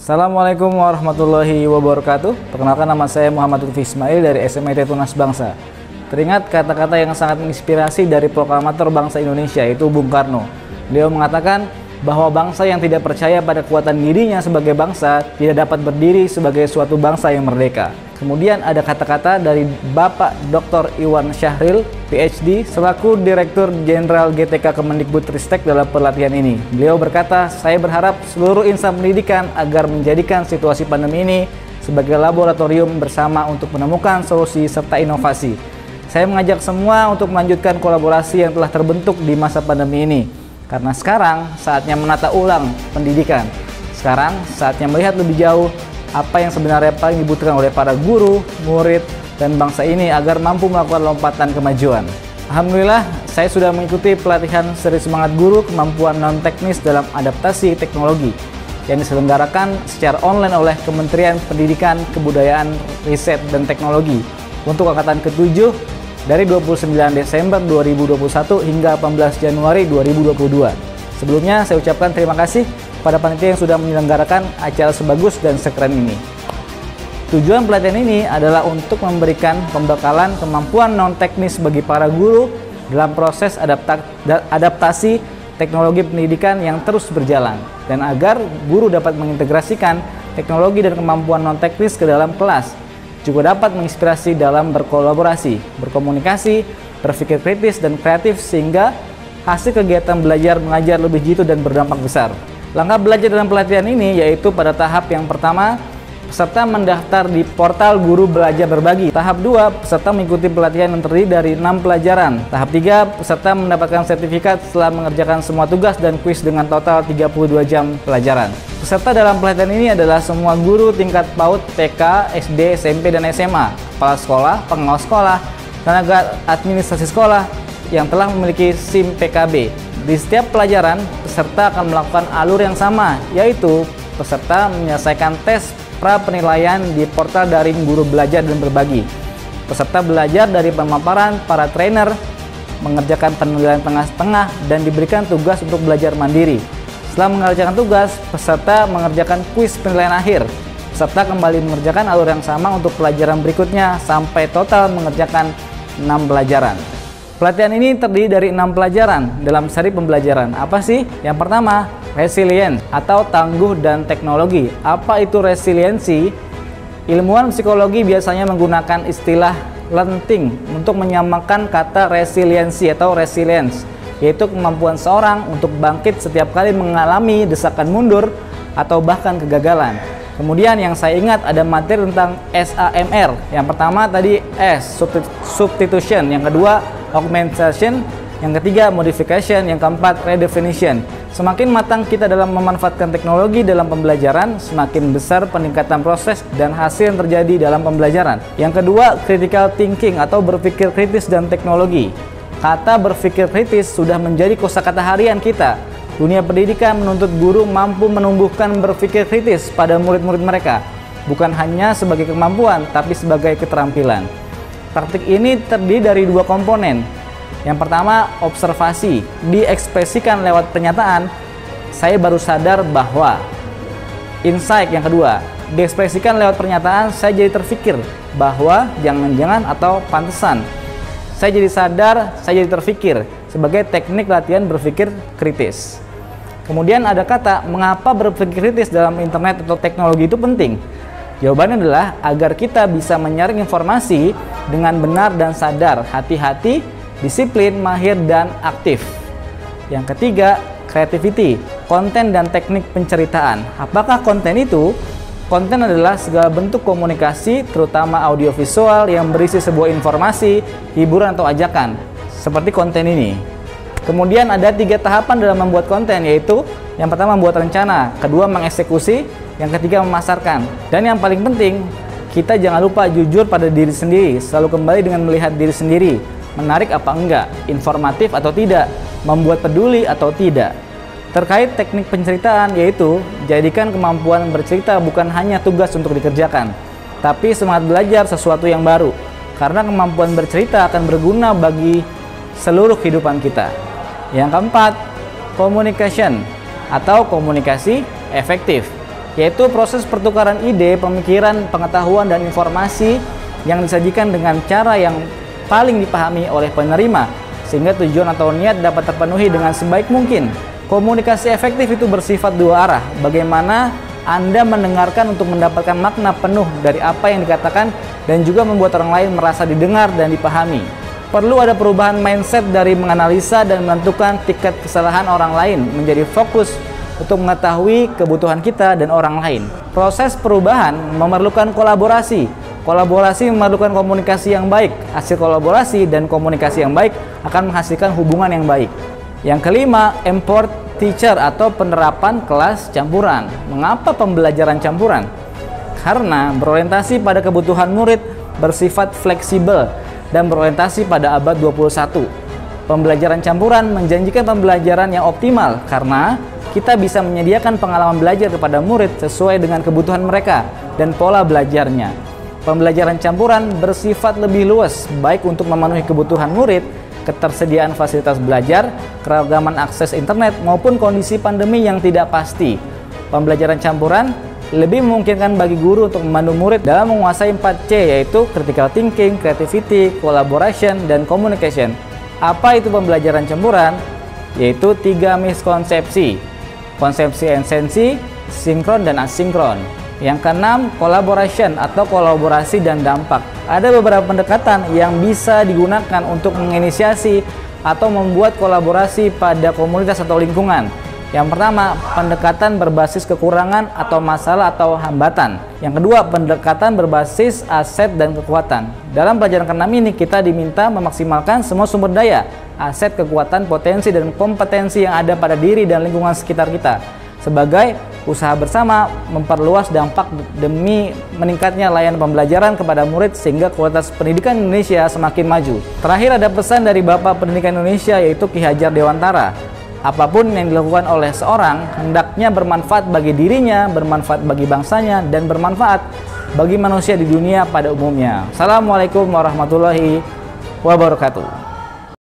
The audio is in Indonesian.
Assalamualaikum warahmatullahi wabarakatuh. Perkenalkan, nama saya Muhammad Lutfi Ismail dari SMIT Tunas Bangsa. Teringat kata-kata yang sangat menginspirasi dari proklamator bangsa Indonesia, yaitu Bung Karno. Beliau mengatakan bahwa bangsa yang tidak percaya pada kekuatan dirinya sebagai bangsa tidak dapat berdiri sebagai suatu bangsa yang merdeka. Kemudian ada kata-kata dari Bapak Dr. Iwan Syahril, PhD, selaku Direktur Jenderal GTK Kemendikbudristek dalam pelatihan ini. Beliau berkata, "Saya berharap seluruh insan pendidikan agar menjadikan situasi pandemi ini sebagai laboratorium bersama untuk menemukan solusi serta inovasi. Saya mengajak semua untuk melanjutkan kolaborasi yang telah terbentuk di masa pandemi ini. Karena sekarang saatnya menata ulang pendidikan. Sekarang saatnya melihat lebih jauh apa yang sebenarnya paling dibutuhkan oleh para guru, murid, dan bangsa ini agar mampu melakukan lompatan kemajuan." Alhamdulillah, saya sudah mengikuti pelatihan seri semangat guru kemampuan non-teknis dalam adaptasi teknologi yang diselenggarakan secara online oleh Kementerian Pendidikan, Kebudayaan, Riset, dan Teknologi untuk angkatan ke-7 dari 29 Desember 2021 hingga 18 Januari 2022. Sebelumnya, saya ucapkan terima kasih pada panitia yang sudah menyelenggarakan acara sebagus dan sekeren ini. Tujuan pelatihan ini adalah untuk memberikan pembekalan kemampuan non-teknis bagi para guru dalam proses adaptasi teknologi pendidikan yang terus berjalan, dan agar guru dapat mengintegrasikan teknologi dan kemampuan non-teknis ke dalam kelas, juga dapat menginspirasi dalam berkolaborasi, berkomunikasi, berpikir kritis dan kreatif sehingga hasil kegiatan belajar mengajar lebih jitu dan berdampak besar. Langkah belajar dalam pelatihan ini yaitu pada tahap yang pertama, peserta mendaftar di portal Guru Belajar Berbagi. Tahap 2, peserta mengikuti pelatihan yang terdiri dari 6 pelajaran. Tahap 3, peserta mendapatkan sertifikat setelah mengerjakan semua tugas dan kuis dengan total 32 jam pelajaran. Peserta dalam pelatihan ini adalah semua guru tingkat PAUD, TK, SD, SMP, dan SMA, kepala sekolah, pengawas sekolah, tenaga administrasi sekolah yang telah memiliki SIM PKB. Di setiap pelajaran, peserta akan melakukan alur yang sama, yaitu peserta menyelesaikan tes pra-penilaian di portal daring Guru Belajar dan Berbagi. Peserta belajar dari pemaparan para trainer, mengerjakan penilaian tengah-tengah, dan diberikan tugas untuk belajar mandiri. Setelah mengerjakan tugas, peserta mengerjakan kuis penilaian akhir. Peserta kembali mengerjakan alur yang sama untuk pelajaran berikutnya sampai total mengerjakan 6 pelajaran. Pelatihan ini terdiri dari 6 pelajaran dalam seri pembelajaran. Apa sih? Yang pertama, resilient atau tangguh dan teknologi. Apa itu resiliensi? Ilmuwan psikologi biasanya menggunakan istilah lenting untuk menyamakan kata resiliensi atau resilience, yaitu kemampuan seorang untuk bangkit setiap kali mengalami desakan mundur atau bahkan kegagalan. Kemudian yang saya ingat ada materi tentang SAMR. Yang pertama tadi S, substitution. Yang kedua, augmentation. Yang ketiga, modification. Yang keempat, redefinition. Semakin matang kita dalam memanfaatkan teknologi dalam pembelajaran, semakin besar peningkatan proses dan hasil yang terjadi dalam pembelajaran. Yang kedua, critical thinking atau berpikir kritis dan teknologi. Kata berpikir kritis sudah menjadi kosakata harian kita. Dunia pendidikan menuntut guru mampu menumbuhkan berpikir kritis pada murid-murid mereka, bukan hanya sebagai kemampuan, tapi sebagai keterampilan. Praktik ini terdiri dari 2 komponen. Yang pertama, observasi, diekspresikan lewat pernyataan, "Saya baru sadar bahwa." Insight yang kedua, diekspresikan lewat pernyataan, "Saya jadi terpikir bahwa, jangan-jangan, atau pantesan." Saya jadi sadar, saya jadi terpikir, sebagai teknik latihan berpikir kritis. Kemudian ada kata, mengapa berpikir kritis dalam internet atau teknologi itu penting? Jawabannya adalah agar kita bisa menyaring informasi dengan benar dan sadar, hati-hati, disiplin, mahir, dan aktif. Yang ketiga, creativity, konten dan teknik penceritaan. Apakah konten itu? Konten adalah segala bentuk komunikasi, terutama audiovisual yang berisi sebuah informasi, hiburan, atau ajakan, seperti konten ini. Kemudian ada 3 tahapan dalam membuat konten, yaitu yang pertama membuat rencana, kedua mengeksekusi, yang ketiga memasarkan. Dan yang paling penting, kita jangan lupa jujur pada diri sendiri, selalu kembali dengan melihat diri sendiri, menarik apa enggak, informatif atau tidak, membuat peduli atau tidak. Terkait teknik penceritaan, yaitu jadikan kemampuan bercerita bukan hanya tugas untuk dikerjakan, tapi semangat belajar sesuatu yang baru, karena kemampuan bercerita akan berguna bagi seluruh kehidupan kita. Yang keempat, communication atau komunikasi efektif. yaitu proses pertukaran ide, pemikiran, pengetahuan, dan informasi yang disajikan dengan cara yang paling dipahami oleh penerima, sehingga tujuan atau niat dapat terpenuhi dengan sebaik mungkin. Komunikasi efektif itu bersifat dua arah, bagaimana Anda mendengarkan untuk mendapatkan makna penuh dari apa yang dikatakan dan juga membuat orang lain merasa didengar dan dipahami. Perlu ada perubahan mindset dari menganalisa dan menentukan tingkat kesalahan orang lain menjadi fokus untuk mengetahui kebutuhan kita dan orang lain. Proses perubahan memerlukan kolaborasi. Kolaborasi memerlukan komunikasi yang baik. Hasil kolaborasi dan komunikasi yang baik akan menghasilkan hubungan yang baik. Yang kelima, empower teacher atau penerapan kelas campuran. Mengapa pembelajaran campuran? Karena berorientasi pada kebutuhan murid, bersifat fleksibel, dan berorientasi pada abad 21. Pembelajaran campuran menjanjikan pembelajaran yang optimal karena kita bisa menyediakan pengalaman belajar kepada murid sesuai dengan kebutuhan mereka dan pola belajarnya. Pembelajaran campuran bersifat lebih luas, baik untuk memenuhi kebutuhan murid, ketersediaan fasilitas belajar, keragaman akses internet, maupun kondisi pandemi yang tidak pasti. Pembelajaran campuran lebih memungkinkan bagi guru untuk memandu murid dalam menguasai 4C, yaitu critical thinking, creativity, collaboration, dan communication. Apa itu pembelajaran campuran? Yaitu 3 miskonsepsi: konsepsi esensi, sinkron, dan asinkron. Yang keenam, collaboration atau kolaborasi dan dampak. Ada beberapa pendekatan yang bisa digunakan untuk menginisiasi atau membuat kolaborasi pada komunitas atau lingkungan. Yang pertama, pendekatan berbasis kekurangan atau masalah atau hambatan. Yang kedua, pendekatan berbasis aset dan kekuatan. Dalam pelajaran ke-6 ini kita diminta memaksimalkan semua sumber daya, aset, kekuatan, potensi, dan kompetensi yang ada pada diri dan lingkungan sekitar kita. Sebagai usaha bersama memperluas dampak demi meningkatnya layanan pembelajaran kepada murid sehingga kualitas pendidikan Indonesia semakin maju. Terakhir ada pesan dari Bapak Pendidikan Indonesia yaitu Ki Hajar Dewantara. Apapun yang dilakukan oleh seorang hendaknya bermanfaat bagi dirinya, bermanfaat bagi bangsanya, dan bermanfaat bagi manusia di dunia pada umumnya. Assalamualaikum warahmatullahi wabarakatuh.